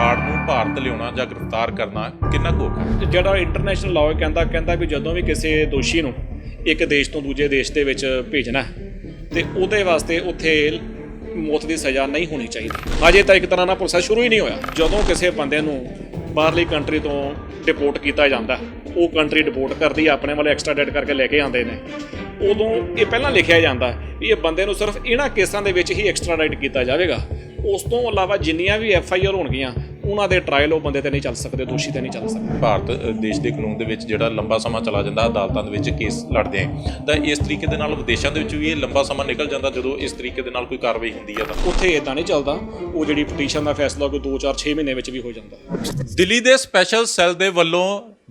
ਬਰਾੜ ਨੂੰ ਭਾਰਤ ਲਿਆਉਣਾ ਜਾਂ ਗ੍ਰਿਫਤਾਰ ਕਰਨਾ ਕਿੰਨਾ ਕੁ ਔਖਾ ਹੈ? ਜਿਹੜਾ ਇੰਟਰਨੈਸ਼ਨਲ ਲਾਅ ਕਹਿੰਦਾ ਵੀ ਜਦੋਂ ਵੀ ਕਿਸੇ ਦੋਸ਼ੀ ਨੂੰ ਇੱਕ ਦੇਸ਼ ਤੋਂ ਦੂਜੇ ਦੇਸ਼ ਦੇ ਵਿੱਚ ਭੇਜਣਾ ਤੇ ਉਹਦੇ ਵਾਸਤੇ ਉੱਥੇ ਮੌਤ ਦੀ ਸਜ਼ਾ ਨਹੀਂ ਹੋਣੀ ਚਾਹੀਦੀ। ਅਜੇ ਤਾਂ ਇੱਕ ਤਰ੍ਹਾਂ ਦਾ ਪ੍ਰੋਸੈਸ ਸ਼ੁਰੂ ਹੀ ਨਹੀਂ ਹੋਇਆ। ਜਦੋਂ ਕਿਸੇ ਬੰਦੇ ਨੂੰ ਬਾਹਰਲੀ ਕੰਟਰੀ ਤੋਂ ਡਿਪੋਰਟ ਕੀਤਾ ਜਾਂਦਾ, ਉਹ ਕੰਟਰੀ ਡਿਪੋਰਟ ਕਰਦੀ ਆਪਣੇ ਵਾਲੇ ਐਕਸਟ੍ਰਾਡਿਟ ਕਰਕੇ ਲੈ ਕੇ ਆਉਂਦੇ ਨੇ, ਉਦੋਂ ਇਹ ਪਹਿਲਾਂ ਲਿਖਿਆ ਜਾਂਦਾ ਵੀ ਇਹ ਬੰਦੇ ਨੂੰ ਸਿਰਫ ਇਹਨਾਂ ਕੇਸਾਂ ਦੇ ਵਿੱਚ ਹੀ ਐਕਸਟ੍ਰਾਡਿਟ ਕੀਤਾ ਜਾਵੇਗਾ। ਉਸ ਤੋਂ ਇਲਾਵਾ ਜਿੰਨੀਆਂ ਵੀ FIR ਹੋਣਗੀਆਂ ਉਹਨਾਂ ਦੇ ਟਰਾਇਲ ਉਹ ਬੰਦੇ ਤੇ ਨਹੀਂ ਚੱਲ ਸਕਦੇ, ਦੋਸ਼ੀ ਤੇ ਨਹੀਂ ਚੱਲ ਸਕਦੇ। ਭਾਰਤ ਦੇਸ਼ ਦੇ ਕਾਨੂੰਨ ਦੇ ਵਿੱਚ ਜਿਹੜਾ ਲੰਬਾ ਸਮਾਂ ਚਲਾ ਜਾਂਦਾ ਅਦਾਲਤਾਂ ਦੇ ਵਿੱਚ ਕੇਸ ਲੜਦੇ ਆ, ਤਾਂ ਇਸ ਤਰੀਕੇ ਦੇ ਨਾਲ ਵਿਦੇਸ਼ਾਂ ਦੇ ਵਿੱਚ ਵੀ ਇਹ ਲੰਬਾ ਸਮਾਂ ਨਿਕਲ ਜਾਂਦਾ ਜਦੋਂ ਇਸ ਤਰੀਕੇ ਦੇ ਨਾਲ ਕੋਈ ਕਾਰਵਾਈ ਹੁੰਦੀ ਹੈ। ਤਾਂ ਉੱਥੇ ਇਦਾਂ ਨਹੀਂ ਚੱਲਦਾ, ਉਹ ਜਿਹੜੀ ਪਟੀਸ਼ਨ ਦਾ ਫੈਸਲਾ ਕੋਈ 2 4 6 ਮਹੀਨੇ ਵਿੱਚ ਵੀ ਹੋ ਜਾਂਦਾ। ਦਿੱਲੀ ਦੇ ਸਪੈਸ਼ਲ ਸੈੱਲ ਦੇ ਵੱਲੋਂ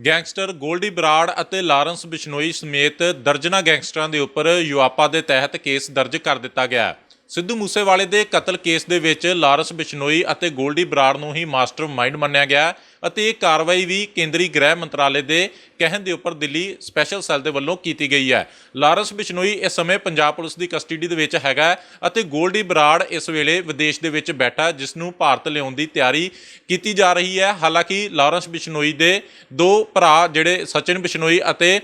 ਗੈਂਗਸਟਰ ਗੋਲਡੀ ਬਰਾੜ ਅਤੇ ਲਾਰੈਂਸ ਬਿਸ਼ਨੋਈ ਸਮੇਤ ਦਰਜਨਾਂ ਗੈਂਗਸਟਰਾਂ ਦੇ ਉੱਪਰ ਯੂਆਪਾ ਦੇ ਤਹਿਤ ਕੇਸ ਦਰਜ ਕਰ ਦਿੱਤਾ ਗਿਆ। ਸਿੱਧੂ ਮੂਸੇਵਾਲੇ ਦੇ ਕਤਲ ਕੇਸ ਦੇ ਵਿੱਚ ਲਾਰੈਂਸ ਬਿਸ਼ਨੋਈ ਅਤੇ ਗੋਲਡੀ ਬਰਾੜ ਨੂੰ ਹੀ ਮਾਸਟਰ ਮਾਈਂਡ ਮੰਨਿਆ ਗਿਆ ਅਤੇ ਇਹ ਕਾਰਵਾਈ ਵੀ ਕੇਂਦਰੀ ਗ੍ਰਹਿ ਮੰਤਰਾਲੇ ਦੇ ਕਹਿਣ ਦੇ ਉੱਪਰ ਦਿੱਲੀ ਸਪੈਸ਼ਲ ਸੈੱਲ ਦੇ ਵੱਲੋਂ ਕੀਤੀ ਗਈ ਹੈ। ਲਾਰੈਂਸ ਬਿਸ਼ਨੋਈ ਇਸ ਸਮੇਂ ਪੰਜਾਬ ਪੁਲਿਸ ਦੀ ਕਸਟਡੀ ਦੇ ਵਿੱਚ ਹੈਗਾ ਅਤੇ ਗੋਲਡੀ ਬਰਾੜ ਇਸ ਵੇਲੇ ਵਿਦੇਸ਼ ਦੇ ਵਿੱਚ ਬੈਠਾ, ਜਿਸ ਨੂੰ ਭਾਰਤ ਲਿਆਉਣ ਦੀ ਤਿਆਰੀ ਕੀਤੀ ਜਾ ਰਹੀ ਹੈ। ਹਾਲਾਂਕਿ ਲਾਰੈਂਸ ਬਿਸ਼ਨੋਈ ਦੇ 2 ਭਰਾ ਜਿਹੜੇ ਸਚਿਨ ਬਿਸ਼ਨੋਈ ਅਤੇ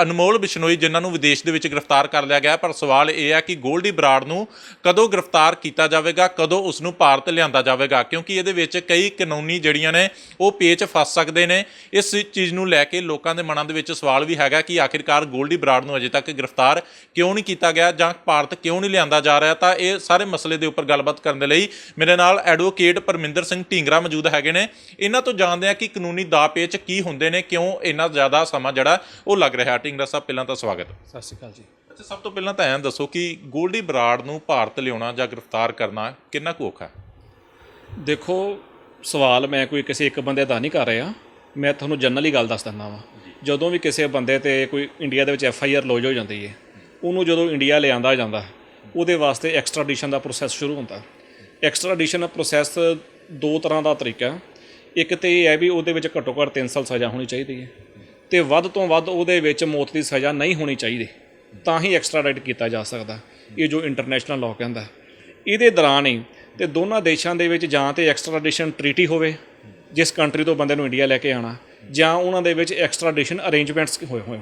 ਅਨਮੋਲ ਬਿਸ਼ਨੋਈ, ਜਿਨ੍ਹਾਂ ਨੂੰ ਵਿਦੇਸ਼ ਦੇ ਵਿੱਚ ਗ੍ਰਿਫਤਾਰ ਕਰ ਲਿਆ ਗਿਆ, ਪਰ ਸਵਾਲ ਇਹ ਹੈ ਕਿ ਗੋਲਡੀ ਬਰਾੜ ਨੂੰ ਕਦੋਂ ਗ੍ਰਿਫਤਾਰ ਕੀਤਾ ਜਾਵੇਗਾ, ਕਦੋਂ ਉਸ ਨੂੰ ਭਾਰਤ ਲਿਆਂਦਾ ਜਾਵੇਗਾ, ਕਿਉਂਕਿ ਇਹਦੇ ਵਿੱਚ ਕਈ ਕਾਨੂੰਨੀ ਜਿਹੜੀਆਂ ਨੇ ਉਹ ਪੇਚ ਫਸ ਸਕਦੇ ਨੇ। ਇਸ ਚੀਜ਼ ਨੂੰ ਲੈ ਕੇ ਲੋਕਾਂ ਦੇ ਮਨਾਂ ਦੇ ਵਿੱਚ ਸਵਾਲ ਵੀ ਹੈਗਾ ਕਿ ਆਖਿਰਕਾਰ ਗੋਲਡੀ ਬਰਾੜ ਨੂੰ ਅਜੇ ਤੱਕ ਗ੍ਰਿਫਤਾਰ ਕਿਉਂ ਨਹੀਂ ਕੀਤਾ ਗਿਆ ਜਾਂ ਭਾਰਤ ਕਿਉਂ ਨਹੀਂ ਲਿਆਂਦਾ ਜਾ ਰਿਹਾ। ਤਾਂ ਇਹ ਸਾਰੇ ਮਸਲੇ ਦੇ ਉੱਪਰ ਗੱਲਬਾਤ ਕਰਨ ਦੇ ਲਈ ਮੇਰੇ ਨਾਲ ਐਡਵੋਕੇਟ ਪਰਮਿੰਦਰ ਸਿੰਘ ਢੀਂਗਰਾ ਮੌਜੂਦ ਹੈਗੇ ਨੇ। ਇਹਨਾਂ ਤੋਂ ਜਾਣਦੇ ਹਾਂ ਕਿ ਕਾਨੂੰਨੀ ਦਾਅ ਪੇਚ ਕੀ ਹੁੰਦੇ ਨੇ, ਕਿਉਂ ਇੰਨਾ ਜ਼ਿਆਦਾ ਸਮਾਂ ਜਿਹੜਾ ਉਹ ਲੱਗ ਰਿਹਾ। ਢੀਂਗਰਾ ਸਾਹਿਬ, ਪਹਿਲਾਂ ਤਾਂ ਸਵਾਗਤ। ਸਤਿ ਸ਼੍ਰੀ ਅਕਾਲ ਜੀ। ਅੱਛਾ, ਸਭ ਤੋਂ ਪਹਿਲਾਂ ਤਾਂ ਐਂ ਦੱਸੋ ਕਿ ਗੋਲਡੀ ਬਰਾੜ ਨੂੰ ਭਾਰਤ ਲਿਆਉਣਾ ਜਾਂ ਗ੍ਰਿਫਤਾਰ ਕਰਨਾ ਕਿੰਨਾ ਕੁ ਔਖਾ ਹੈ? ਦੇਖੋ, ਸਵਾਲ ਮੈਂ ਕੋਈ ਕਿਸੇ ਇੱਕ ਬੰਦੇ ਦਾ ਨਹੀਂ ਕਰ ਰਿਹਾ, ਮੈਂ ਤੁਹਾਨੂੰ ਜਨਰਲੀ ਗੱਲ ਦੱਸ ਦਿੰਦਾ ਵਾਂ। ਜਦੋਂ ਵੀ ਕਿਸੇ ਬੰਦੇ ਤੇ ਕੋਈ ਇੰਡੀਆ ਦੇ ਵਿੱਚ FIR ਲੌਜ ਹੋ ਜਾਂਦੀ ਹੈ, ਉਹਨੂੰ ਜਦੋਂ ਇੰਡੀਆ ਲਿਆਂਦਾ ਜਾਂਦਾ ਉਹਦੇ ਵਾਸਤੇ ਐਕਸਟ੍ਰਾਡੀਸ਼ਨ ਦਾ ਪ੍ਰੋਸੈਸ ਸ਼ੁਰੂ ਹੁੰਦਾ। ਐਕਸਟ੍ਰਾਡੀਸ਼ਨ ਪ੍ਰੋਸੈਸ 2 ਤਰ੍ਹਾਂ ਦਾ ਤਰੀਕਾ। ਇੱਕ ਤੇ ਇਹ ਹੈ ਵੀ ਉਹਦੇ ਵਿੱਚ ਘੱਟੋ ਘੱਟ 3 ਸਾਲ ਸਜ਼ਾ ਹੋਣੀ ਚਾਹੀਦੀ ਹੈ ਅਤੇ ਵੱਧ ਤੋਂ ਵੱਧ ਉਹਦੇ ਵਿੱਚ ਮੌਤ ਦੀ ਸਜ਼ਾ ਨਹੀਂ ਹੋਣੀ ਚਾਹੀਦੀ, ਤਾਂ ਹੀ ਐਕਸਟ੍ਰਾਡਿਟ ਕੀਤਾ ਜਾ ਸਕਦਾ। ਇਹ ਜੋ ਇੰਟਰਨੈਸ਼ਨਲ ਲਾਅ ਕਹਿੰਦਾ, ਇਹਦੇ ਦੌਰਾਨ ਹੀ ਤੇ ਦੋਨਾਂ ਦੇਸ਼ਾਂ ਦੇ ਵਿੱਚ ਜਾਂ ਤਾਂ ਐਕਸਟ੍ਰਾਡੀਸ਼ਨ ਟਰੀਟੀ ਹੋਵੇ, ਜਿਸ ਕੰਟਰੀ ਤੋਂ ਬੰਦੇ ਨੂੰ ਇੰਡੀਆ ਲੈ ਕੇ ਆਉਣਾ, ਜਾਂ ਉਹਨਾਂ ਦੇ ਵਿੱਚ ਐਕਸਟ੍ਰਾਡੀਸ਼ਨ ਅਰੇਂਜਮੈਂਟਸ ਹੋਏ ਹੋਏ।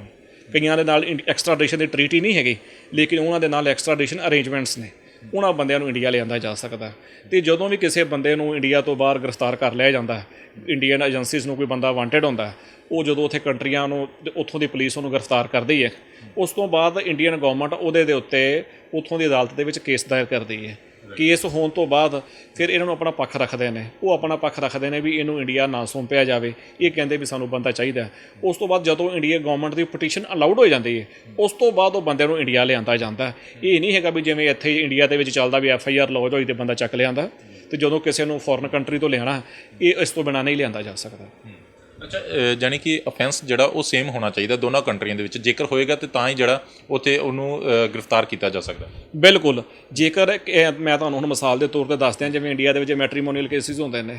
ਕਈਆਂ ਦੇ ਨਾਲ ਐਕਸਟ੍ਰਾਡੀਸ਼ਨ ਦੀ ਟਰੀਟੀ ਨਹੀਂ ਹੈਗੀ, ਲੇਕਿਨ ਉਹਨਾਂ ਦੇ ਨਾਲ ਐਕਸਟ੍ਰਾਡੀਸ਼ਨ ਅਰੇਂਜਮੈਂਟਸ ਨੇ, ਉਹਨਾਂ ਬੰਦਿਆਂ ਨੂੰ ਇੰਡੀਆ ਲਿਆਂਦਾ ਜਾ ਸਕਦਾ। ਅਤੇ ਜਦੋਂ ਵੀ ਕਿਸੇ ਬੰਦੇ ਨੂੰ ਇੰਡੀਆ ਤੋਂ ਬਾਹਰ ਗ੍ਰਿਫਤਾਰ ਕਰ ਲਿਆ ਜਾਂਦਾ, ਇੰਡੀਅਨ ਏਜੰਸੀਜ਼ ਨੂੰ ਕੋਈ ਬੰਦਾ ਵਾਂਟਡ ਹੁੰਦਾ, ਉਹ ਜਦੋਂ ਉੱਥੇ ਕੰਟਰੀਆਂ ਨੂੰ ਉੱਥੋਂ ਦੀ ਪੁਲਿਸ ਉਹਨੂੰ ਗ੍ਰਿਫਤਾਰ ਕਰਦੀ ਹੈ, ਉਸ ਤੋਂ ਬਾਅਦ ਇੰਡੀਅਨ ਗੌਰਮੈਂਟ ਉਹਦੇ ਦੇ ਉੱਤੇ ਉੱਥੋਂ ਦੀ ਅਦਾਲਤ ਦੇ ਵਿੱਚ ਕੇਸ ਦਾਇਰ ਕਰਦੀ ਹੈ। ਕੇਸ ਹੋਣ ਤੋਂ ਬਾਅਦ ਫਿਰ ਇਹਨਾਂ ਨੂੰ ਆਪਣਾ ਪੱਖ ਰੱਖਦੇ ਨੇ, ਉਹ ਆਪਣਾ ਪੱਖ ਰੱਖਦੇ ਨੇ ਵੀ ਇਹਨੂੰ ਇੰਡੀਆ ਨਾ ਸੌਂਪਿਆ ਜਾਵੇ, ਇਹ ਕਹਿੰਦੇ ਵੀ ਸਾਨੂੰ ਬੰਦਾ ਚਾਹੀਦਾ। ਉਸ ਤੋਂ ਬਾਅਦ ਜਦੋਂ ਇੰਡੀਆ ਗੌਰਮੈਂਟ ਦੀ ਪਟੀਸ਼ਨ ਅਲਾਊਡ ਹੋ ਜਾਂਦੀ ਹੈ, ਉਸ ਤੋਂ ਬਾਅਦ ਉਹ ਬੰਦੇ ਨੂੰ ਇੰਡੀਆ ਲਿਆਂਦਾ ਜਾਂਦਾ। ਇਹ ਨਹੀਂ ਹੈਗਾ ਵੀ ਜਿਵੇਂ ਇੱਥੇ ਇੰਡੀਆ ਦੇ ਵਿੱਚ ਚੱਲਦਾ ਵੀ FIR ਲੌਜ ਹੋਈ ਤੇ ਬੰਦਾ ਚੱਕ ਲਿਆਂਦਾ, ਅਤੇ ਜਦੋਂ ਕਿਸੇ ਨੂੰ ਫੋਰਨ ਕੰਟਰੀ ਤੋਂ ਲਿਆਉਣਾ, ਇਹ ਇਸ ਤੋਂ ਬਿਨਾਂ ਨਹੀਂ ਲਿਆਂਦਾ ਜਾ ਸਕਦਾ। ਅੱਛਾ, ਯਾਨੀ ਕਿ ਅਫੈਂਸ ਜਿਹੜਾ ਉਹ ਸੇਮ ਹੋਣਾ ਚਾਹੀਦਾ ਦੋਨਾਂ ਕੰਟਰੀਆਂ ਦੇ ਵਿੱਚ, ਜੇਕਰ ਹੋਏਗਾ ਤੇ ਤਾਂ ਹੀ ਜਿਹੜਾ ਉੱਥੇ ਉਹਨੂੰ ਗ੍ਰਿਫਤਾਰ ਕੀਤਾ ਜਾ ਸਕਦਾ। ਬਿਲਕੁਲ। ਜੇਕਰ ਮੈਂ ਤੁਹਾਨੂੰ ਹੁਣ ਮਿਸਾਲ ਦੇ ਤੌਰ 'ਤੇ ਦੱਸ ਦਿਆਂ, ਜਿਵੇਂ ਇੰਡੀਆ ਦੇ ਵਿੱਚ ਮੈਟਰੀਮੋਨੀਅਲ ਕੇਸਿਸ ਹੁੰਦੇ ਨੇ,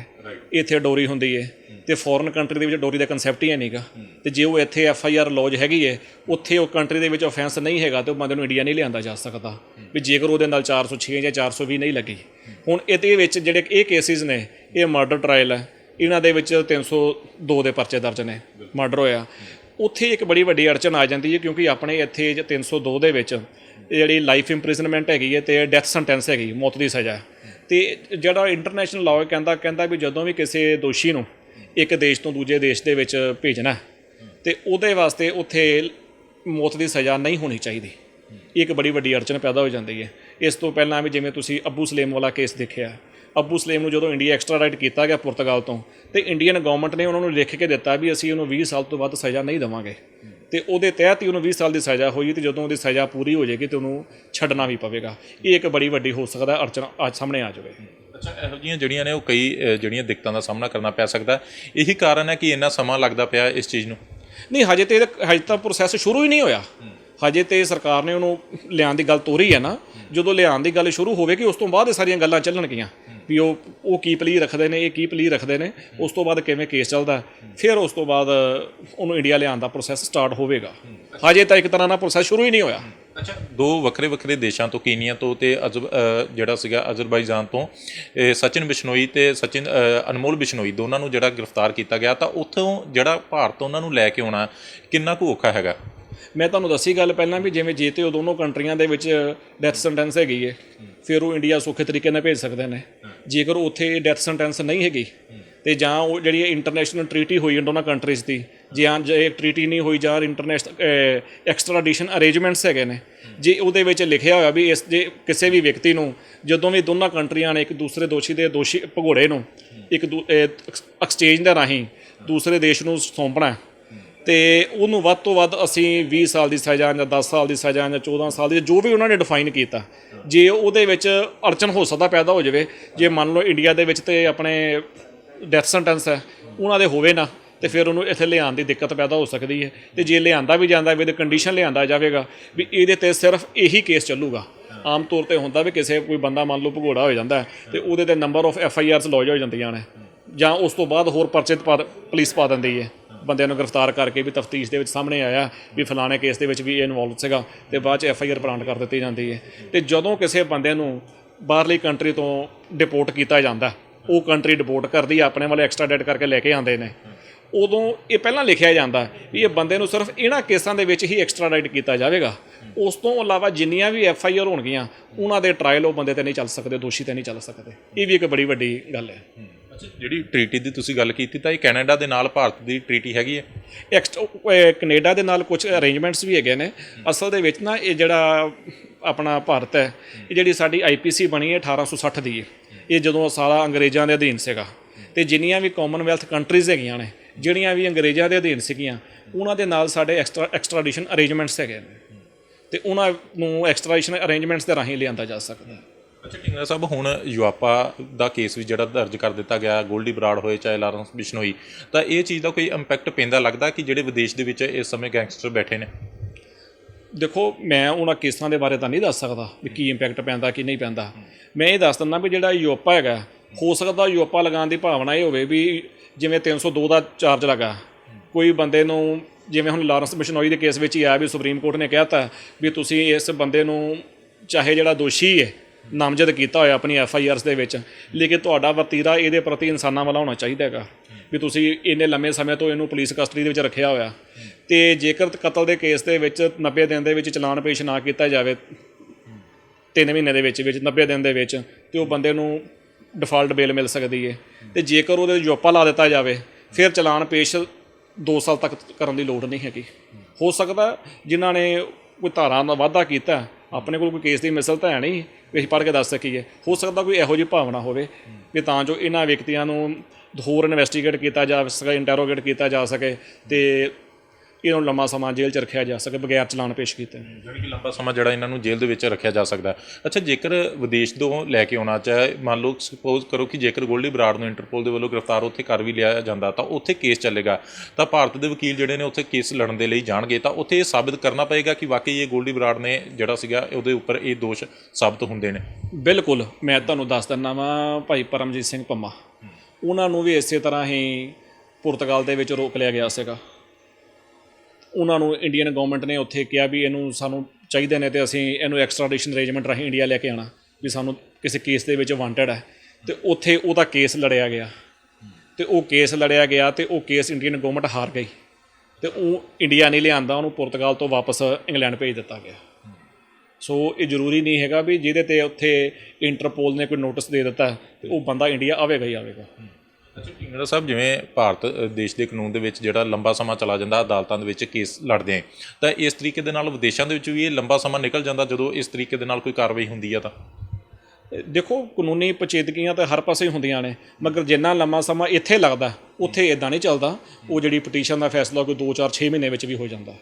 ਇੱਥੇ ਡੋਰੀ ਹੁੰਦੀ ਹੈ, ਅਤੇ ਫੋਰਨ ਕੰਟਰੀ ਦੇ ਵਿੱਚ ਡੋਰੀ ਦਾ ਕਨਸੈਪਟ ਹੀ ਹੈ ਨਹੀਂਗਾ। ਅਤੇ ਜੇ ਉਹ ਇੱਥੇ FIR ਲੌਜ ਹੈਗੀ ਹੈ, ਉੱਥੇ ਉਹ ਕੰਟਰੀ ਦੇ ਵਿੱਚ ਅਫੈਂਸ ਨਹੀਂ ਹੈਗਾ, ਅਤੇ ਉਹ ਬੰਦੇ ਨੂੰ ਇੰਡੀਆ ਨਹੀਂ ਲਿਆਂਦਾ ਜਾ ਸਕਦਾ, ਵੀ ਜੇਕਰ ਉਹਦੇ ਨਾਲ 406 ਜਾਂ 420 ਨਹੀਂ ਲੱਗੀ। ਹੁਣ ਇਹਦੇ ਵਿੱਚ ਜਿਹੜੇ ਇਹ ਕੇਸਿਸ ਨੇ, ਇਹ ਮਰਡਰ ਟਰਾਇਲ ਹੈ, ਇਹਨਾਂ ਦੇ ਵਿੱਚ 302 ਦੇ ਪਰਚੇ ਦਰਜ ਨੇ, ਮਰਡਰ ਹੋਇਆ। ਉੱਥੇ ਇੱਕ ਬੜੀ ਵੱਡੀ ਅੜਚਨ ਆ ਜਾਂਦੀ ਹੈ, ਕਿਉਂਕਿ ਆਪਣੇ ਇੱਥੇ 302 ਦੇ ਵਿੱਚ ਜਿਹੜੀ ਲਾਈਫ ਇੰਪ੍ਰਿਜ਼ਨਮੈਂਟ ਹੈਗੀ ਹੈ ਅਤੇ ਡੈਥ ਸੈਂਟੈਂਸ ਹੈਗੀ, ਮੌਤ ਦੀ ਸਜ਼ਾ। ਅਤੇ ਜਿਹੜਾ ਇੰਟਰਨੈਸ਼ਨਲ ਲਾਅ ਕਹਿੰਦਾ ਵੀ ਜਦੋਂ ਵੀ ਕਿਸੇ ਦੋਸ਼ੀ ਨੂੰ ਇੱਕ ਦੇਸ਼ ਤੋਂ ਦੂਜੇ ਦੇਸ਼ ਦੇ ਵਿੱਚ ਭੇਜਣਾ, ਅਤੇ ਉਹਦੇ ਵਾਸਤੇ ਉੱਥੇ ਮੌਤ ਦੀ ਸਜ਼ਾ ਨਹੀਂ ਹੋਣੀ ਚਾਹੀਦੀ। ਇਹ ਇੱਕ ਬੜੀ ਵੱਡੀ ਅੜਚਨ ਪੈਦਾ ਹੋ ਜਾਂਦੀ ਹੈ। ਇਸ ਤੋਂ ਪਹਿਲਾਂ ਵੀ ਜਿਵੇਂ ਤੁਸੀਂ ਅੱਬੂ ਸਲੇਮ ਵਾਲਾ ਕੇਸ ਦੇਖਿਆ, ਅੱਬੂ ਸਲੇਮ ਨੂੰ ਜਦੋਂ ਇੰਡੀਆ ਐਕਸਟ੍ਰਾਡਾਈਟ ਕੀਤਾ ਗਿਆ ਪੁਰਤਗਾਲ ਤੋਂ, ਅਤੇ ਇੰਡੀਅਨ ਗੌਰਮੈਂਟ ਨੇ ਉਹਨਾਂ ਨੂੰ ਲਿਖ ਕੇ ਦਿੱਤਾ ਵੀ ਅਸੀਂ ਉਹਨੂੰ 20 ਸਾਲ ਤੋਂ ਵੱਧ ਸਜ਼ਾ ਨਹੀਂ ਦੇਵਾਂਗੇ, ਅਤੇ ਉਹਦੇ ਤਹਿਤ ਹੀ ਉਹਨੂੰ 20 ਸਾਲ ਦੀ ਸਜ਼ਾ ਹੋਈ, ਅਤੇ ਜਦੋਂ ਉਹਦੀ ਸਜ਼ਾ ਪੂਰੀ ਹੋ ਜਾਏਗੀ ਤਾਂ ਉਹਨੂੰ ਛੱਡਣਾ ਵੀ ਪਵੇਗਾ। ਇਹ ਇੱਕ ਬੜੀ ਵੱਡੀ ਹੋ ਸਕਦਾ ਅੜਚਨ ਅੱਜ ਸਾਹਮਣੇ ਆ ਜਾਵੇ। ਅੱਛਾ, ਇਹੋ ਜਿਹੀਆਂ ਜਿਹੜੀਆਂ ਨੇ ਉਹ ਕਈ ਜਿਹੜੀਆਂ ਦਿੱਕਤਾਂ ਦਾ ਸਾਹਮਣਾ ਕਰਨਾ ਪੈ ਸਕਦਾ, ਇਹੀ ਕਾਰਨ ਹੈ ਕਿ ਇੰਨਾ ਸਮਾਂ ਲੱਗਦਾ ਪਿਆ ਇਸ ਚੀਜ਼ ਨੂੰ? ਨਹੀਂ, ਹਜੇ ਤਾਂ ਪ੍ਰੋਸੈਸ ਸ਼ੁਰੂ ਹੀ ਨਹੀਂ ਹੋਇਆ। ਹਜੇ ਤੇ ਸਰਕਾਰ ਨੇ ਉਹਨੂੰ ਲਿਆਉਣ ਦੀ ਗੱਲ ਤੋਰੀ ਹੈ ਨਾ, ਜਦੋਂ ਲਿਆਉਣ ਦੀ ਗੱਲ ਸ਼ੁਰੂ ਹੋਵੇਗੀ ਉਸ ਤੋਂ ਬਾਅਦ ਇਹ ਸਾਰੀਆਂ ਗੱਲਾਂ ਚੱਲਣਗੀਆਂ ਵੀ ਉਹ ਕੀ ਪਲੀ ਰੱਖਦੇ ਨੇ, ਇਹ ਕੀ ਪਲੀ ਰੱਖਦੇ ਨੇ, ਉਸ ਤੋਂ ਬਾਅਦ ਕਿਵੇਂ ਕੇਸ ਚੱਲਦਾ, ਫਿਰ ਉਸ ਤੋਂ ਬਾਅਦ ਉਹਨੂੰ ਇੰਡੀਆ ਲਿਆਉਣ ਦਾ ਪ੍ਰੋਸੈਸ ਸਟਾਰਟ ਹੋਵੇਗਾ। ਹਜੇ ਤਾਂ ਇੱਕ ਤਰ੍ਹਾਂ ਦਾ ਪ੍ਰੋਸੈਸ ਸ਼ੁਰੂ ਹੀ ਨਹੀਂ ਹੋਇਆ। ਅੱਛਾ, ਦੋ ਵੱਖਰੇ ਵੱਖਰੇ ਦੇਸ਼ਾਂ ਤੋਂ, ਕੀਨੀਆ ਤੋਂ ਤੇ ਜਿਹੜਾ ਸੀਗਾ ਅਜ਼ਰਬਾਈਜਾਨ ਤੋਂ ਸਚਿਨ ਬਿਸ਼ਨੋਈ ਤੇ ਅਨਮੋਲ ਬਿਸ਼ਨੋਈ ਦੋਨਾਂ ਨੂੰ ਜਿਹੜਾ ਗ੍ਰਿਫਤਾਰ ਕੀਤਾ ਗਿਆ, ਤਾਂ ਉੱਥੋਂ ਜਿਹੜਾ ਭਾਰਤ ਉਹਨਾਂ ਨੂੰ ਲੈ ਕੇ ਆਉਣਾ ਕਿੰਨਾ ਕੁ ਔਖਾ ਹੈਗਾ? ਮੈਂ ਤੁਹਾਨੂੰ ਦੱਸੀ ਗੱਲ ਪਹਿਲਾਂ ਵੀ ਜਿਵੇਂ ਜੇ ਤੇ ਉਹ ਦੋਨੋਂ ਕੰਟਰੀਆਂ ਦੇ ਵਿੱਚ ਡੈਥ ਸੈਂਟੈਂਸ ਹੈਗੀ ਹੈ, ਫਿਰ ਉਹ ਇੰਡੀਆ ਸੌਖੇ ਤਰੀਕੇ ਨਾਲ ਭੇਜ ਸਕਦੇ ਨੇ। ਜੇਕਰ ਉੱਥੇ ਡੈਥ ਸੈਂਟੈਂਸ ਨਹੀਂ ਹੈਗੀ ਤੇ ਜਾਂ ਉਹ ਜਿਹੜੀ ਇੰਟਰਨੈਸ਼ਨਲ ਟਰੀਟੀ ਹੋਈ ਹੈ ਦੋਨਾਂ ਕੰਟਰੀਜ਼ ਦੀ, ਜੇ ਟਰੀਟੀ ਨਹੀਂ ਹੋਈ ਜਾਂ ਇੰਟਰਨੈਸ਼ਨਲ ਐਕਸਟ੍ਰਾਡੀਸ਼ਨ ਅਰੇਂਜਮੈਂਟਸ ਹੈਗੇ ਨੇ, ਜੇ ਉਹਦੇ ਵਿੱਚ ਲਿਖਿਆ ਹੋਇਆ ਵੀ ਜੇ ਕਿਸੇ ਵੀ ਵਿਅਕਤੀ ਨੂੰ ਜਦੋਂ ਵੀ ਦੋਨਾਂ ਕੰਟਰੀਆਂ ਨੇ ਇੱਕ ਦੂਸਰੇ ਦੋਸ਼ੀ ਭਗੌੜੇ ਨੂੰ ਇੱਕ ਐਕਸਚੇਂਜ ਦੇ ਰਾਹੀਂ ਦੂਸਰੇ ਦੇਸ਼ ਨੂੰ ਸੌਂਪਣਾ, ਤੇ ਉਹਨੂੰ ਵੱਧ ਤੋਂ ਵੱਧ ਅਸੀਂ 20 ਸਾਲ ਦੀ ਸਜ਼ਾ ਜਾਂ 10 ਸਾਲ ਦੀ ਸਜ਼ਾ ਜਾਂ 14 ਸਾਲ ਦੀ, ਜੋ ਵੀ ਉਹਨਾਂ ਨੇ ਡਿਫਾਈਨ ਕੀਤਾ, ਜੇ ਉਹਦੇ ਵਿੱਚ ਅੜਚਨ ਹੋ ਸਕਦਾ ਪੈਦਾ ਹੋ ਜਾਵੇ, ਜੇ ਮੰਨ ਲਓ ਇੰਡੀਆ ਦੇ ਵਿੱਚ ਤੇ ਆਪਣੇ ਡੈਥ ਸੈਂਟੈਂਸ ਹੈ ਉਹਨਾਂ ਦੇ ਹੋਵੇ ਨਾ, ਤੇ ਫਿਰ ਉਹਨੂੰ ਇੱਥੇ ਲਿਆਉਣ ਦੀ ਦਿੱਕਤ ਪੈਦਾ ਹੋ ਸਕਦੀ ਹੈ। ਤੇ ਜੇ ਲਿਆਂਦਾ ਵੀ ਜਾਂਦਾ ਵੀ ਕੰਡੀਸ਼ਨ ਲਿਆਂਦਾ ਜਾਵੇਗਾ ਵੀ ਇਹਦੇ ਤੇ ਸਿਰਫ ਇਹੀ ਕੇਸ ਚੱਲੂਗਾ। ਆਮ ਤੌਰ ਤੇ ਹੁੰਦਾ ਵੀ ਕੋਈ ਬੰਦਾ ਮੰਨ ਲਓ ਭਗੌੜਾ ਹੋ ਜਾਂਦਾ ਤੇ ਉਹਦੇ ਤੇ ਨੰਬਰ ਆਫ FIRs ਲੌਜ ਹੋ ਜਾਂਦੀਆਂ ਨੇ, ਜਾਂ ਉਸ ਤੋਂ ਬਾਅਦ ਹੋਰ ਪਰਚੇ ਪੁਲਿਸ ਪਾ ਦਿੰਦੀ ਹੈ ਬੰਦਿਆਂ ਨੂੰ ਗ੍ਰਿਫਤਾਰ ਕਰਕੇ ਵੀ ਤਫਤੀਸ਼ ਦੇ ਵਿੱਚ ਸਾਹਮਣੇ ਆਇਆ ਵੀ ਫਲਾਣੇ ਕੇਸ ਦੇ ਵਿੱਚ ਵੀ ਇਹ ਇਨਵੋਲਵ ਸੀਗਾ, ਤੇ ਬਾਅਦ 'ਚ FIR ਪਲਾਂਟ ਕਰ ਦਿੱਤੀ ਜਾਂਦੀ ਹੈ। ਤੇ ਜਦੋਂ ਕਿਸੇ ਬੰਦੇ ਨੂੰ ਬਾਹਰਲੀ ਕੰਟਰੀ ਤੋਂ ਡਿਪੋਰਟ ਕੀਤਾ ਜਾਂਦਾ, ਉਹ ਕੰਟਰੀ ਡਿਪੋਰਟ ਕਰਦੀ ਆ, ਆਪਣੇ ਵਾਲੇ ਐਕਸਟ੍ਰਾਡਿਟ ਕਰਕੇ ਲੈ ਕੇ ਆਉਂਦੇ ਨੇ, ਉਦੋਂ ਇਹ ਪਹਿਲਾਂ ਲਿਖਿਆ ਜਾਂਦਾ ਵੀ ਇਹ ਬੰਦੇ ਨੂੰ ਸਿਰਫ ਇਹਨਾਂ ਕੇਸਾਂ ਦੇ ਵਿੱਚ ਹੀ ਐਕਸਟ੍ਰਾਡਿਟ ਕੀਤਾ ਜਾਵੇਗਾ। ਉਸ ਤੋਂ ਇਲਾਵਾ ਜਿੰਨੀਆਂ ਵੀ FIR ਹੋਣਗੀਆਂ ਉਹਨਾਂ ਦੇ ਟਰਾਇਲ ਉਹ ਬੰਦੇ ਤੇ ਨਹੀਂ ਚੱਲ ਸਕਦੇ, ਦੋਸ਼ੀ ਤੇ ਨਹੀਂ ਚੱਲ ਸਕਦੇ। ਇਹ ਵੀ ਇੱਕ ਬੜੀ ਵੱਡੀ ਗੱਲ ਹੈ। ਜਿਹੜੀ ਟਰੀਟੀ ਦੀ ਤੁਸੀਂ ਗੱਲ ਕੀਤੀ, ਤਾਂ ਇਹ ਕੈਨੇਡਾ ਦੇ ਨਾਲ ਭਾਰਤ ਦੀ ਟਰੀਟੀ ਹੈਗੀ ਹੈ? ਕੈਨੇਡਾ ਦੇ ਨਾਲ ਕੁਝ ਅਰੇਂਜਮੈਂਟਸ ਵੀ ਹੈਗੇ ਨੇ। ਅਸਲ ਦੇ ਵਿੱਚ ਨਾ ਇਹ ਜਿਹੜਾ ਆਪਣਾ ਭਾਰਤ ਹੈ, ਇਹ ਜਿਹੜੀ ਸਾਡੀ IPC ਬਣੀ ਹੈ 1860 ਦੀ ਹੈ, ਇਹ ਜਦੋਂ ਸਾਰਾ ਅੰਗਰੇਜ਼ਾਂ ਦੇ ਅਧੀਨ ਸੀਗਾ, ਤੇ ਜਿੰਨੀਆਂ ਵੀ ਕਾਮਨਵੈਲਥ ਕੰਟਰੀਜ਼ ਹੈਗੀਆਂ ਨੇ ਜਿਹੜੀਆਂ ਵੀ ਅੰਗਰੇਜ਼ਾਂ ਦੇ ਅਧੀਨ ਸੀਗੀਆਂ, ਉਹਨਾਂ ਦੇ ਨਾਲ ਸਾਡੇ ਐਕਸਟ੍ਰਾਡੀਸ਼ਨ ਅਰੇਂਜਮੈਂਟਸ ਹੈਗੇ ਨੇ, ਤੇ ਉਹਨਾਂ ਨੂੰ ਐਕਸਟ੍ਰਾਡੀਸ਼ਨ ਅਰੇਂਜਮੈਂਟਸ ਦੇ ਰਾਹੀਂ ਲਿਆਂਦਾ ਜਾ ਸਕਦਾ। ਅੱਛਾ ਢਿੰਗਰਾ ਸਾਹਿਬ, ਹੁਣ ਯੂਆਪਾ ਦਾ ਕੇਸ ਵੀ ਜਿਹੜਾ ਦਰਜ ਕਰ ਦਿੱਤਾ ਗਿਆ, ਗੋਲਡੀ ਬਰਾੜ ਹੋਏ ਚਾਹੇ ਲਾਰੈਂਸ ਬਿਸ਼ਨੋਈ, ਤਾਂ ਇਹ ਚੀਜ਼ ਦਾ ਕੋਈ ਇੰਪੈਕਟ ਪੈਂਦਾ ਲੱਗਦਾ ਕਿ ਜਿਹੜੇ ਵਿਦੇਸ਼ ਦੇ ਵਿੱਚ ਇਸ ਸਮੇਂ ਗੈਂਗਸਟਰ ਬੈਠੇ ਨੇ? ਦੇਖੋ, ਮੈਂ ਉਹਨਾਂ ਕੇਸਾਂ ਦੇ ਬਾਰੇ ਤਾਂ ਨਹੀਂ ਦੱਸ ਸਕਦਾ ਵੀ ਕੀ ਇੰਪੈਕਟ ਪੈਂਦਾ ਕੀ ਨਹੀਂ ਪੈਂਦਾ। ਮੈਂ ਇਹ ਦੱਸ ਦਿੰਦਾ ਵੀ ਜਿਹੜਾ ਯੂਆਪਾ ਹੈਗਾ, ਹੋ ਸਕਦਾ ਯੂਆਪਾ ਲਗਾਉਣ ਦੀ ਭਾਵਨਾ ਇਹ ਹੋਵੇ ਵੀ ਜਿਵੇਂ 302 ਦਾ ਚਾਰਜ ਲੱਗਾ ਕੋਈ ਬੰਦੇ ਨੂੰ, ਜਿਵੇਂ ਹੁਣ ਲਾਰੈਂਸ ਬਿਸ਼ਨੋਈ ਦੇ ਕੇਸ ਵਿੱਚ ਹੀ ਆਇਆ ਵੀ ਸੁਪਰੀਮ ਕੋਰਟ ਨੇ ਕਹਿ ਤਾ ਵੀ ਤੁਸੀਂ ਇਸ ਬੰਦੇ ਨੂੰ ਚਾਹੇ ਜਿਹੜਾ ਦੋਸ਼ੀ ਹੈ ਨਾਮਜ਼ਦ ਕੀਤਾ ਹੋਇਆ ਆਪਣੀ FIRs ਦੇ ਵਿੱਚ, ਲੇਕਿਨ ਤੁਹਾਡਾ ਵਤੀਰਾ ਇਹਦੇ ਪ੍ਰਤੀ ਇਨਸਾਨਾਂ ਵਾਲਾ ਹੋਣਾ ਚਾਹੀਦਾ ਹੈਗਾ ਵੀ ਤੁਸੀਂ ਇੰਨੇ ਲੰਮੇ ਸਮੇਂ ਤੋਂ ਇਹਨੂੰ ਪੁਲਿਸ ਕਸਟਡੀ ਦੇ ਵਿੱਚ ਰੱਖਿਆ ਹੋਇਆ, ਤੇ ਜੇਕਰ ਕਤਲ ਦੇ ਕੇਸ ਦੇ ਵਿੱਚ 90 ਦਿਨ ਦੇ ਵਿੱਚ ਚਲਾਨ ਪੇਸ਼ ਨਾ ਕੀਤਾ ਜਾਵੇ 3 ਮਹੀਨੇ ਦੇ ਵਿੱਚ 90 ਦਿਨ ਦੇ ਵਿੱਚ, ਤੇ ਉਹ ਬੰਦੇ ਨੂੰ ਡਿਫਾਲਟ ਬੇਲ ਮਿਲ ਸਕਦੀ ਹੈ। ਤੇ ਜੇਕਰ ਉਹਦੇ ਯੂਆਪਾ ਲਾ ਦਿੱਤਾ ਜਾਵੇ ਫਿਰ ਚਲਾਨ ਪੇਸ਼ 2 ਸਾਲ ਤੱਕ ਕਰਨ ਦੀ ਲੋੜ ਨਹੀਂ ਹੈਗੀ। ਹੋ ਸਕਦਾ ਜਿਨ੍ਹਾਂ ਨੇ ਕੋਈ ਧਾਰਾ ਦਾ ਵਾਧਾ ਕੀਤਾ, ਆਪਣੇ ਕੋਲ ਕੋਈ ਕੇਸ ਦੀ ਮਿਸਲ ਤਾਂ ਹੈ ਨਹੀਂ ਵੀ ਅਸੀਂ ਪੜ੍ਹ ਕੇ ਦੱਸ ਸਕੀਏ, ਹੋ ਸਕਦਾ ਕੋਈ ਇਹੋ ਜਿਹੀ ਭਾਵਨਾ ਹੋਵੇ ਵੀ ਤਾਂ ਜੋ ਇਹਨਾਂ ਵਿਅਕਤੀਆਂ ਨੂੰ ਹੋਰ ਇਨਵੈਸਟੀਗੇਟ ਕੀਤਾ ਜਾ ਸਕੇ, ਇੰਟਰੋਗੇਟ ਕੀਤਾ ਜਾ ਸਕੇ, ਤੇ ਇਹਨੂੰ ਲੰਮਾ ਸਮਾਂ ਜੇਲ੍ਹ 'ਚ ਰੱਖਿਆ ਜਾ ਸਕੇ ਬਗੈਰ ਚਲਾਨ ਪੇਸ਼ ਕੀਤੇ। ਜਾਣੀ ਕਿ ਲੰਬਾ ਸਮਾਂ ਜਿਹੜਾ ਇਹਨਾਂ ਨੂੰ ਜੇਲ੍ਹ ਦੇ ਵਿੱਚ ਰੱਖਿਆ ਜਾ ਸਕਦਾ। ਅੱਛਾ, ਜੇਕਰ ਵਿਦੇਸ਼ ਤੋਂ ਲੈ ਕੇ ਆਉਣਾ, ਚਾਹੇ ਮੰਨ ਲਓ ਸਪੋਜ਼ ਕਰੋ ਕਿ ਜੇਕਰ ਗੋਲਡੀ ਬਰਾੜ ਨੂੰ ਇੰਟਰਪੋਲ ਦੇ ਵੱਲੋਂ ਗ੍ਰਿਫਤਾਰ ਉੱਥੇ ਕਰ ਵੀ ਲਿਆ ਜਾਂਦਾ, ਤਾਂ ਉੱਥੇ ਕੇਸ ਚੱਲੇਗਾ, ਤਾਂ ਭਾਰਤ ਦੇ ਵਕੀਲ ਜਿਹੜੇ ਨੇ ਉੱਥੇ ਕੇਸ ਲੜਨ ਦੇ ਲਈ ਜਾਣਗੇ, ਤਾਂ ਉੱਥੇ ਇਹ ਸਾਬਿਤ ਕਰਨਾ ਪਏਗਾ ਕਿ ਵਾਕਈ ਇਹ ਗੋਲਡੀ ਬਰਾੜ ਨੇ ਜਿਹੜਾ ਸੀਗਾ ਉਹਦੇ ਉੱਪਰ ਇਹ ਦੋਸ਼ ਸਾਬਿਤ ਹੁੰਦੇ ਨੇ। ਬਿਲਕੁਲ, ਮੈਂ ਤੁਹਾਨੂੰ ਦੱਸ ਦਿੰਦਾ ਵਾਂ, ਭਾਈ ਪਰਮਜੀਤ ਸਿੰਘ ਪੰਮਾ, ਉਹਨਾਂ ਨੂੰ ਵੀ ਇਸੇ ਤਰ੍ਹਾਂ ਹੀ ਪੁਰਤਗਾਲ ਦੇ ਵਿੱਚ ਰੋਕ ਲਿਆ ਗਿਆ ਸੀਗਾ। ਉਹਨਾਂ ਨੂੰ ਇੰਡੀਅਨ ਗਵਰਨਮੈਂਟ ਨੇ ਉੱਥੇ ਕਿਹਾ ਵੀ ਇਹਨੂੰ ਸਾਨੂੰ ਚਾਹੀਦੇ ਨੇ, ਤੇ ਅਸੀਂ ਇਹਨੂੰ ਐਕਸਟ੍ਰਾਡੀਸ਼ਨ ਅਰੇਂਜਮੈਂਟ ਰਾਹੀਂ ਇੰਡੀਆ ਲੈ ਕੇ ਆਉਣਾ ਵੀ ਸਾਨੂੰ ਕਿਸੇ ਕੇਸ ਦੇ ਵਿੱਚ ਵਾਂਟਡ ਹੈ, ਤੇ ਉੱਥੇ ਉਹਦਾ ਕੇਸ ਲੜਿਆ ਗਿਆ, ਤੇ ਉਹ ਕੇਸ ਲੜਿਆ ਗਿਆ ਤੇ ਉਹ ਕੇਸ ਇੰਡੀਅਨ ਗਵਰਨਮੈਂਟ ਹਾਰ ਗਈ, ਤੇ ਉਹ ਇੰਡੀਆ ਨਹੀਂ ਲਿਆਂਦਾ, ਉਹਨੂੰ ਪੁਰਤਗਾਲ ਤੋਂ ਵਾਪਸ ਇੰਗਲੈਂਡ ਭੇਜ ਦਿੱਤਾ ਗਿਆ। ਸੋ ਇਹ ਜ਼ਰੂਰੀ ਨਹੀਂ ਹੈਗਾ ਵੀ ਜਿਹਦੇ 'ਤੇ ਉੱਥੇ ਇੰਟਰਪੋਲ ਨੇ ਕੋਈ ਨੋਟਿਸ ਦੇ ਦਿੱਤਾ ਤੇ ਉਹ ਬੰਦਾ ਇੰਡੀਆ ਆਵੇਗਾ ਹੀ ਆਵੇਗਾ। ਅੱਛਾ ਢਿੰਗਰਾ ਸਾਹਿਬ, ਜਿਵੇਂ ਭਾਰਤ ਦੇਸ਼ ਦੇ ਕਾਨੂੰਨ ਦੇ ਵਿੱਚ ਜਿਹੜਾ ਲੰਬਾ ਸਮਾਂ ਚਲਾ ਜਾਂਦਾ ਅਦਾਲਤਾਂ ਦੇ ਵਿੱਚ ਕੇਸ ਲੜਦੇ ਆ, ਤਾਂ ਇਸ ਤਰੀਕੇ ਦੇ ਨਾਲ ਵਿਦੇਸ਼ਾਂ ਦੇ ਵਿੱਚ ਵੀ ਇਹ ਲੰਬਾ ਸਮਾਂ ਨਿਕਲ ਜਾਂਦਾ ਜਦੋਂ ਇਸ ਤਰੀਕੇ ਦੇ ਨਾਲ ਕੋਈ ਕਾਰਵਾਈ ਹੁੰਦੀ ਆ? ਤਾਂ ਦੇਖੋ, ਕਾਨੂੰਨੀ ਪੇਚੀਦਗੀਆਂ ਤਾਂ ਹਰ ਪਾਸੇ ਹੀ ਹੁੰਦੀਆਂ ਨੇ, ਮਗਰ ਜਿੰਨਾ ਲੰਮਾ ਸਮਾਂ ਇੱਥੇ ਲੱਗਦਾ ਉੱਥੇ ਇੱਦਾਂ ਨਹੀਂ ਚੱਲਦਾ। ਉਹ ਜਿਹੜੀ ਪਟੀਸ਼ਨ ਦਾ ਫੈਸਲਾ ਕੋਈ 2 4 6 ਮਹੀਨੇ ਵਿੱਚ ਵੀ ਹੋ ਜਾਂਦਾ।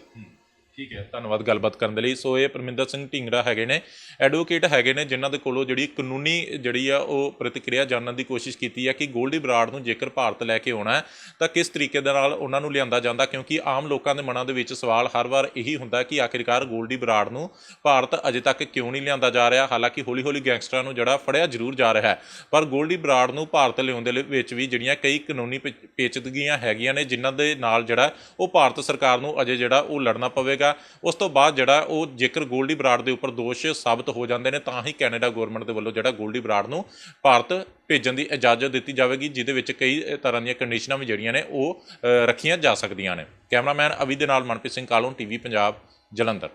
ਠੀਕ ਹੈ, ਧੰਨਵਾਦ ਗੱਲਬਾਤ ਕਰਨ ਦੇ ਲਈ। ਸੋ ਇਹ ਪਰਮਿੰਦਰ ਸਿੰਘ ਢਿੰਗਰਾ ਹੈਗੇ ਨੇ, ਐਡਵੋਕੇਟ ਹੈਗੇ ਨੇ, ਜਿਨ੍ਹਾਂ ਦੇ ਕੋਲੋਂ ਜਿਹੜੀ ਕਾਨੂੰਨੀ ਜਿਹੜੀ ਆ ਉਹ ਪ੍ਰਤੀਕਿਰਿਆ ਜਾਣਨ ਦੀ ਕੋਸ਼ਿਸ਼ ਕੀਤੀ ਹੈ ਕਿ ਗੋਲਡੀ ਬਰਾੜ ਨੂੰ ਜੇਕਰ ਭਾਰਤ ਲੈ ਕੇ ਆਉਣਾ ਤਾਂ ਕਿਸ ਤਰੀਕੇ ਦੇ ਨਾਲ ਉਹਨਾਂ ਨੂੰ ਲਿਆਂਦਾ ਜਾਂਦਾ, ਕਿਉਂਕਿ ਆਮ ਲੋਕਾਂ ਦੇ ਮਨਾਂ ਦੇ ਵਿੱਚ ਸਵਾਲ ਹਰ ਵਾਰ ਇਹੀ ਹੁੰਦਾ ਕਿ ਆਖਿਰਕਾਰ ਗੋਲਡੀ ਬਰਾੜ ਨੂੰ ਭਾਰਤ ਅਜੇ ਤੱਕ ਕਿਉਂ ਨਹੀਂ ਲਿਆਂਦਾ ਜਾ ਰਿਹਾ। ਹਾਲਾਂਕਿ ਹੌਲੀ ਹੌਲੀ ਗੈਂਗਸਟਰਾਂ ਨੂੰ ਜਿਹੜਾ ਫੜਿਆ ਜ਼ਰੂਰ ਜਾ ਰਿਹਾ ਹੈ, ਪਰ ਗੋਲਡੀ ਬਰਾੜ ਨੂੰ ਭਾਰਤ ਲਿਆਉਣ ਦੇ ਵਿੱਚ ਵੀ ਜਿਹੜੀਆਂ ਕਈ ਕਾਨੂੰਨੀ ਪੇਚੀਦਗੀਆਂ ਹੈਗੀਆਂ ਨੇ, ਜਿਨ੍ਹਾਂ ਦੇ ਨਾਲ ਜਿਹੜਾ ਉਹ ਭਾਰਤ ਸਰਕਾਰ ਨੂੰ ਅਜੇ ਜਿਹੜਾ ਉਹ ਲੜਨਾ ਪਵੇਗਾ। ਜਾਏਗਾ। ਉਸ ਤੋਂ ਬਾਅਦ ਜਿਹੜਾ ਉਹ ਜੇਕਰ ਗੋਲਡੀ ਬਰਾੜ ਦੇ ਉੱਪਰ ਦੋਸ਼ ਸਾਬਤ ਹੋ ਜਾਂਦੇ ਨੇ ਤਾਂ ਹੀ ਕੈਨੇਡਾ ਗੌਰਮੈਂਟ ਦੇ ਵੱਲੋਂ ਜਿਹੜਾ ਗੋਲਡੀ ਬਰਾੜ ਨੂੰ ਭਾਰਤ ਭੇਜਣ ਦੀ ਇਜਾਜ਼ਤ ਦਿੱਤੀ ਜਾਵੇਗੀ, ਜਿਹਦੇ ਵਿੱਚ ਕਈ ਤਰ੍ਹਾਂ ਦੀਆਂ ਕੰਡੀਸ਼ਨਾਂ ਵੀ ਜਿਹੜੀਆਂ ਨੇ ਉਹ ਰੱਖੀਆਂ ਜਾ ਸਕਦੀਆਂ ਨੇ। ਕੈਮਰਾਮੈਨ ਅਵੀ ਦੇ ਨਾਲ ਮਨਪ੍ਰੀਤ ਸਿੰਘ ਕਾਲੋਂ, TV ਪੰਜਾਬ, ਜਲੰਧਰ।